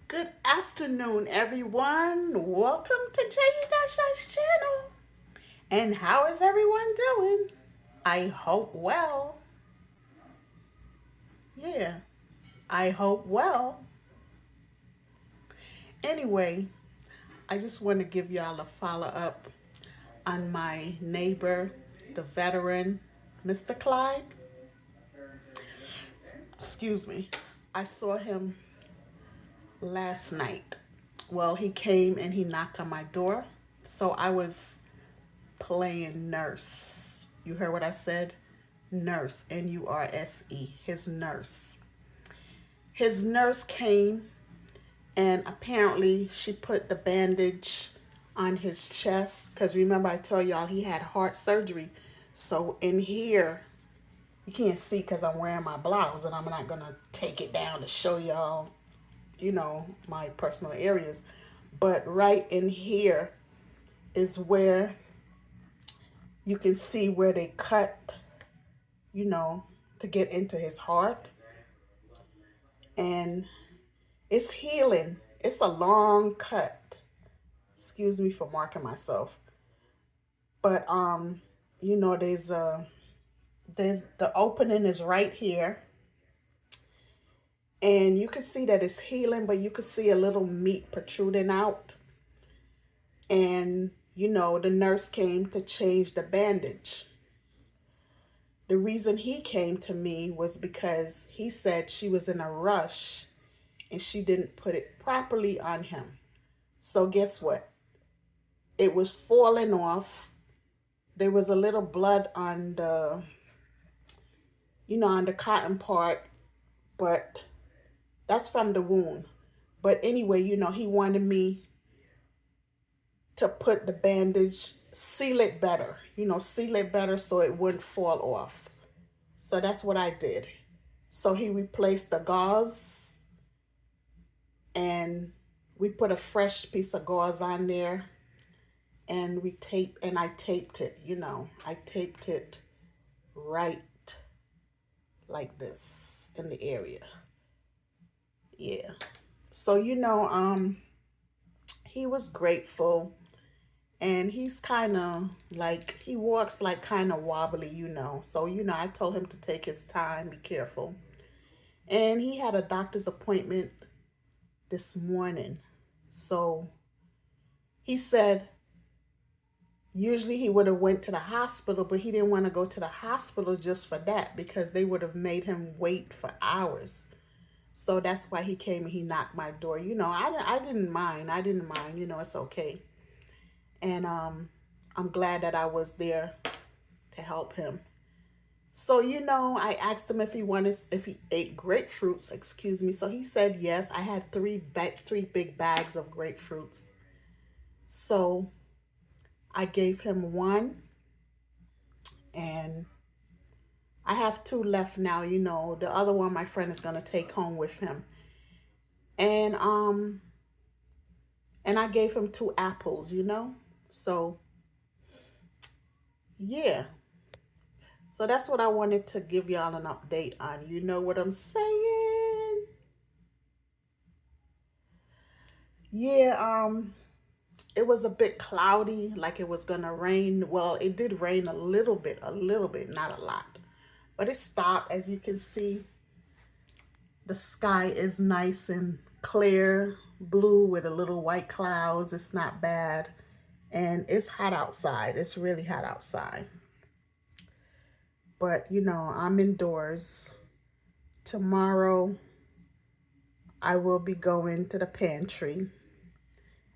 Good afternoon, everyone. Welcome to JU-I's channel. And how is everyone doing? I hope well. Yeah, I hope well. Anyway, I just want to give y'all a follow up on my neighbor, the veteran, Mr. Clyde. Excuse me. I saw him last night. Well, he came and he knocked on my door. So I was playing nurse. You heard what I said? Nurse, Nurse, his nurse. His nurse came and apparently she put the bandage on his chest because remember I told y'all he had heart surgery. So in here, you can't see because I'm wearing my blouse and I'm not going to take it down to show y'all, my personal areas. But right in here is where you can see where they cut, to get into his heart. And it's healing. It's a long cut. Excuse me for marking myself. But there's the opening is right here. And you can see that it's healing, but you can see a little meat protruding out. And the nurse came to change the bandage. The reason he came to me was because he said she was in a rush and she didn't put it properly on him. So guess what? It was falling off. There was a little blood on the cotton part, but that's from the wound. But anyway, he wanted me to put the bandage, seal it better so it wouldn't fall off. So that's what I did. So he replaced the gauze and we put a fresh piece of gauze on there and I taped it, I taped it right like this in the area. Yeah. So, he was grateful and he's kind of like, he walks like kind of wobbly, So, I told him to take his time, be careful. And he had a doctor's appointment this morning. So he said usually he would have went to the hospital, but he didn't want to go to the hospital just for that because they would have made him wait for hours. So that's why he came and he knocked my door. I didn't mind. It's okay. And I'm glad that I was there to help him. So, I asked him if he ate grapefruits, excuse me. So he said yes. I had three big bags of grapefruits. So I gave him one and I have two left now, the other one my friend is gonna take home with him. And I gave him two apples, So yeah. So that's what I wanted to give y'all an update on. You know what I'm saying? Yeah, it was a bit cloudy, like it was gonna rain. Well, it did rain a little bit, not a lot. But it stopped. As you can see, the sky is nice and clear, blue with a little white clouds. It's not bad. And it's hot outside. It's really hot outside. But, I'm indoors. Tomorrow, I will be going to the pantry.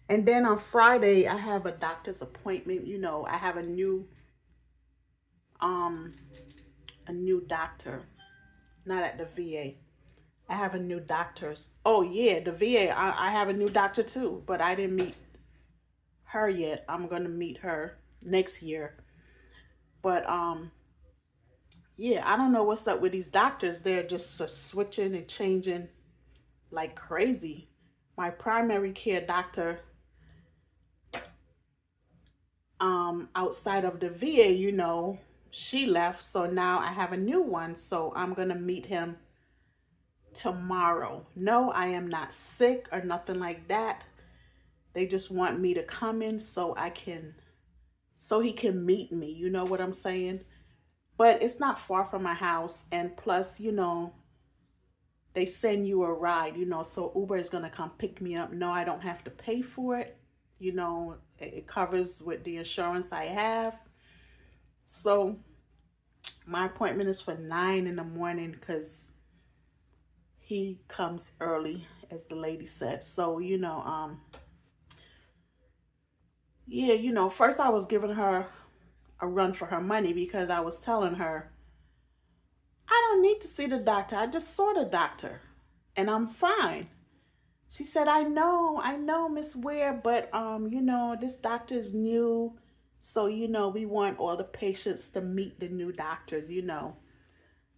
And then on Friday, I have a doctor's appointment. I have a new doctor, not at the VA. I have a new doctor's. Oh yeah, the VA. I have a new doctor too, but I didn't meet her yet. I'm gonna meet her next year. But yeah, I don't know what's up with these doctors. They're just switching and changing like crazy. My primary care doctor, outside of the VA, she left. So now I have a new one. So I'm gonna meet him tomorrow. No, I am not sick or nothing like that. They just want me to come in so he can meet me. You know what I'm saying? But it's not far from my house. And plus, they send you a ride, so Uber is going to come pick me up. No, I don't have to pay for it. It covers with the insurance I have. So my appointment is for 9 in the morning because he comes early, as the lady said. So, yeah, first I was giving her a run for her money because I was telling her, I don't need to see the doctor. I just saw the doctor and I'm fine. She said, I know, Miss Ware, but this doctor is new. So, we want all the patients to meet the new doctors.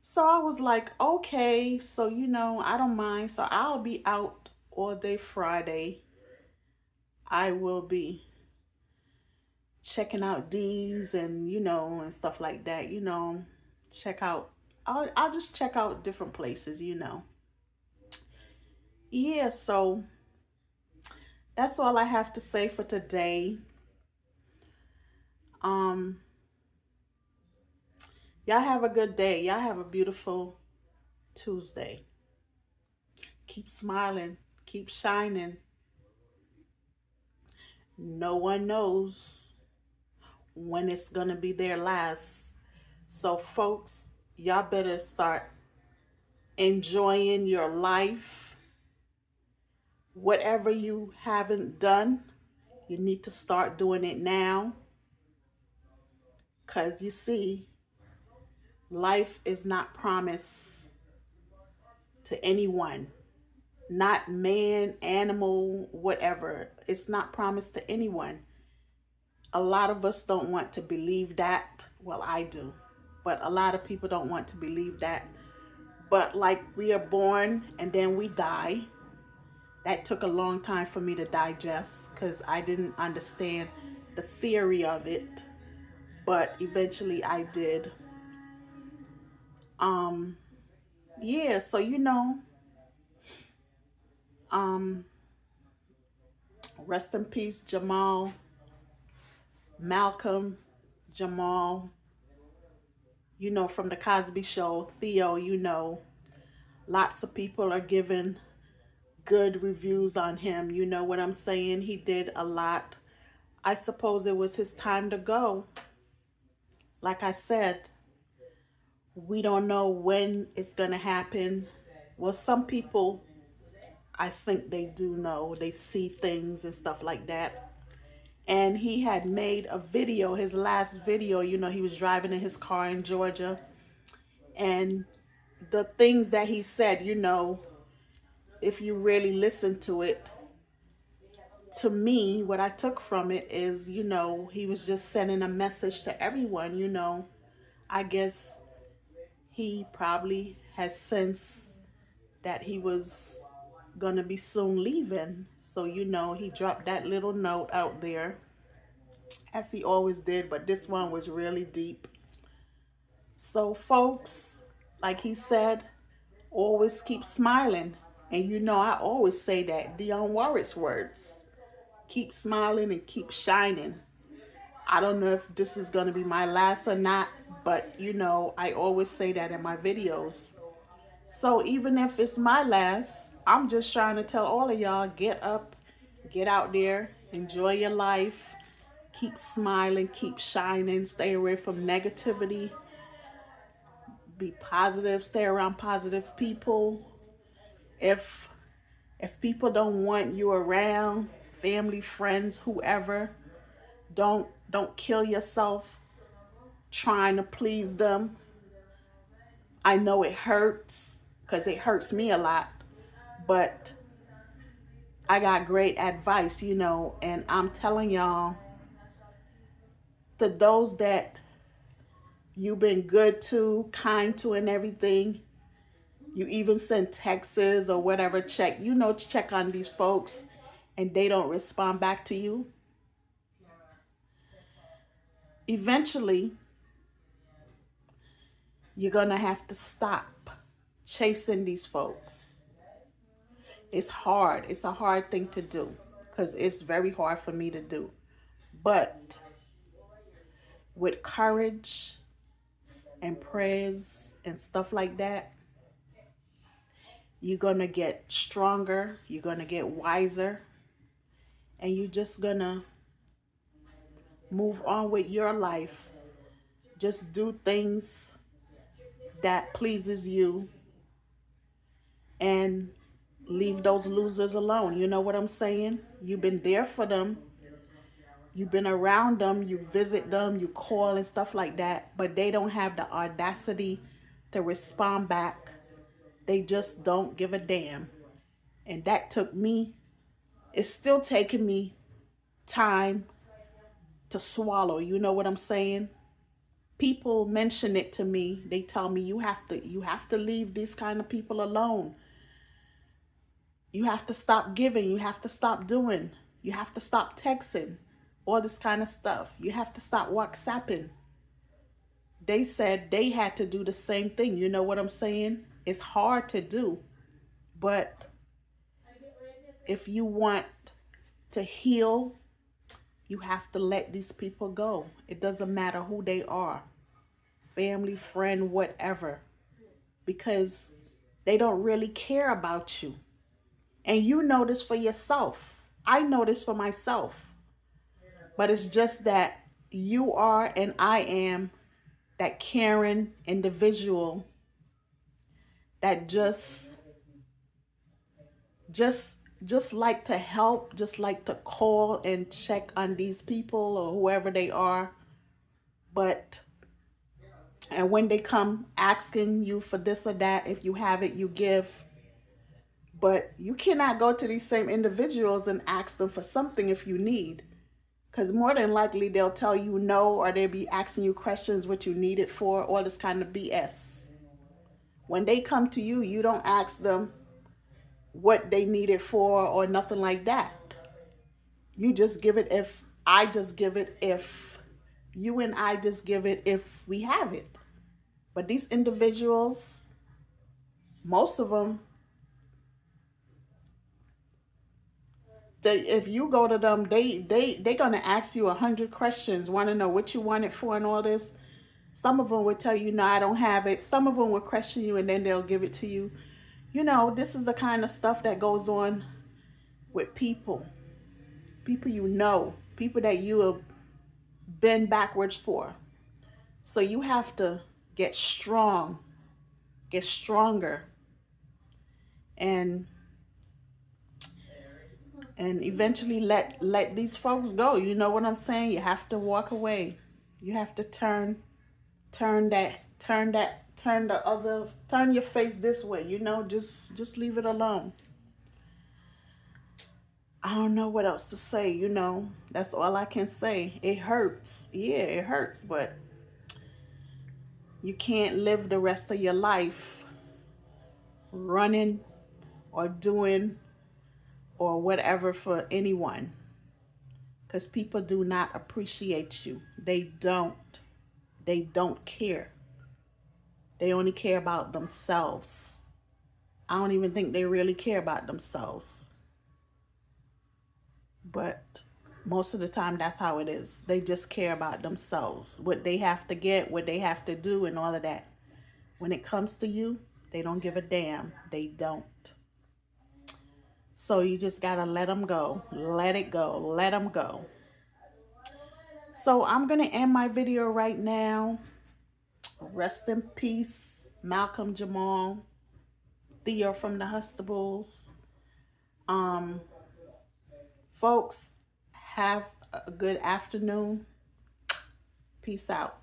So I was like, okay, so I don't mind. So I'll be out all day Friday. I will be checking out D's and and stuff like that. Check out I'll just check out different places. Yeah, so that's all I have to say for today. Um y'all have a good day. Y'all have a beautiful Tuesday. Keep smiling, keep shining. No one knows when it's going to be their last. So folks, y'all better start enjoying your life. Whatever you haven't done, you need to start doing it now. Because you see, life is not promised to anyone. Not man, animal, whatever. It's not promised to anyone. A lot of us don't want to believe that. Well, I do. But a lot of people don't want to believe that. But like we are born and then we die. That took a long time for me to digest because I didn't understand the theory of it. But eventually I did. Yeah, so rest in peace, Jamal, Malcolm, Jamal, from the Cosby Show, Theo, lots of people are giving good reviews on him. You know what I'm saying? He did a lot. I suppose it was his time to go. Like I said, we don't know when it's going to happen. Well, some people, I think they do know. They see things and stuff like that. And he had made a video, his last video, he was driving in his car in Georgia. And the things that he said, if you really listen to it, to me, what I took from it is, he was just sending a message to everyone. I guess he probably has sensed that he was going to be soon leaving. So, he dropped that little note out there, as he always did, but this one was really deep. So, folks, like he said, always keep smiling. And I always say that, Dionne Warwick's words. Keep smiling and keep shining. I don't know if this is going to be my last or not, but I always say that in my videos. So even if it's my last, I'm just trying to tell all of y'all, get up, get out there, enjoy your life, keep smiling, keep shining, stay away from negativity, be positive, stay around positive people. If people don't want you around, family, friends, whoever, don't kill yourself trying to please them. I know it hurts because it hurts me a lot, but I got great advice, and I'm telling y'all, to those that you've been good to, kind to, and everything, you even send texts or whatever, check on these folks, and they don't respond back to you. Eventually, you're going to have to stop chasing these folks. It's hard. It's a hard thing to do because it's very hard for me to do. But with courage and prayers and stuff like that, you're going to get stronger. You're going to get wiser. And you're just going to move on with your life. Just do things that pleases you and leave those losers alone. You know what I'm saying? You've been there for them. You've been around them. You visit them. You call and stuff like that. But they don't have the audacity to respond back. They just don't give a damn. And that took me, it's still taking me time to swallow. You know what I'm saying? People mention it to me. They tell me you have to leave these kind of people alone. You have to stop giving. You have to stop doing. You have to stop texting. All this kind of stuff. You have to stop WhatsApping. They said they had to do the same thing. You know what I'm saying? It's hard to do. But if you want to heal, you have to let these people go. It doesn't matter who they are. Family, friend, whatever. Because they don't really care about you. And you know this for yourself. I know this for myself. But it's just that you are and I am that caring individual that just like to help, just like to call and check on these people or whoever they are. And when they come asking you for this or that, if you have it, you give. But you cannot go to these same individuals and ask them for something if you need. Because more than likely they'll tell you no, or they'll be asking you questions what you need it for, all this kind of BS. When they come to you, you don't ask them what they need it for or nothing like that. You just give it if you and I just give it if we have it. But these individuals, most of them, if you go to them, they're gonna ask you 100 questions, want to know what you want it for and all this. Some of them will tell you, no, I don't have it. Some of them will question you and then they'll give it to you. You know, this is the kind of stuff that goes on with people. People you know, people that you have been backwards for. So you have to get strong, get stronger, and eventually let these folks go. You know what I'm saying? You have to walk away. You have to turn your face this way. You know, just leave it alone. I don't know what else to say. You know, that's all I can say. It hurts. Yeah, it hurts, but you can't live the rest of your life running or doing or whatever for anyone, because people do not appreciate you. They don't care. They only care about themselves. I don't even think they really care about themselves, but most of the time that's how it is. They just care about themselves, what they have to get, what they have to do, and all of that. When it comes to you, they don't give a damn. They don't. So you just gotta let them go. Let it go. Let them go. So I'm gonna end my video right now. Rest in peace, Malcolm Jamal, Theo from the Hustables. Folks, have a good afternoon. Peace out.